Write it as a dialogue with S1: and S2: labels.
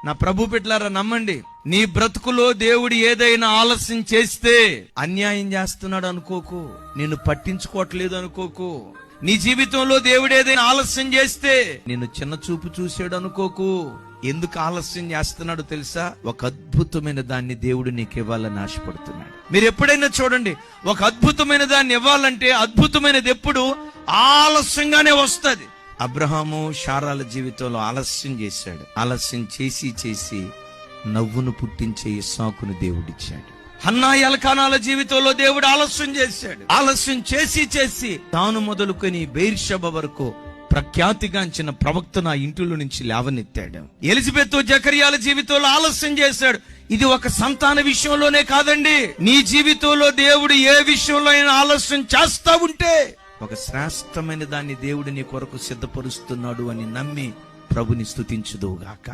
S1: నా ప్రభు బిడ్డలారా నమ్మండి, నీ బ్రతుకులో దేవుడు ఏదైనా ఆలస్యం చేస్తే అన్యాయం చేస్తున్నాడు అనుకోకు, నిన్ను పట్టించుకోవట్లేదు అనుకోకు. నీ జీవితంలో దేవుడు ఏదైనా ఆలస్యం చేస్తే నిన్ను చిన్న చూపు చూసాడు అనుకోకు. ఎందుకు ఆలస్యం చేస్తున్నాడు తెలుసా? ఒక అద్భుతమైన దాన్ని దేవుడు నీకు ఇవ్వాలని ఆశపడుతున్నాడు. మీరు ఎప్పుడైనా చూడండి, ఒక అద్భుతమైన దాన్ని ఇవ్వాలంటే అద్భుతమైనది ఎప్పుడు ఆలస్యంగానే వస్తుంది. అబ్రహాము శారాల జీవితంలో ఆలస్యం చేశాడు. ఆలస్యం చేసి చేసి నవ్వును పుట్టించే ఇస్సాకును దేవుడిచ్చాడు. హన్నా ఎల్కానాల జీవితంలో దేవుడు ఆలస్యం చేశాడు. ఆలస్యం చేసి చేసి తాను మొదలుకొని బెయిర్షెబా వరకు ప్రఖ్యాతిగాంచిన ప్రవక్తను ఆ ఇంటిలో నుంచి లేవనెత్తాడు. ఎలిజబెత్ జకరియాల జీవితంలో ఆలస్యం చేశాడు. ఇది ఒక సంతాన విషయంలోనే కాదండి, నీ జీవితంలో దేవుడు ఏ విషయంలో అయినా ఆలస్యం చేస్తా ఉంటే ఒక శ్రేష్టమైన దాన్ని దేవుడు నీ కొరకు సిద్ధపరుస్తున్నాడు అని నమ్మి ప్రభుని స్తుతించుదువుగాక.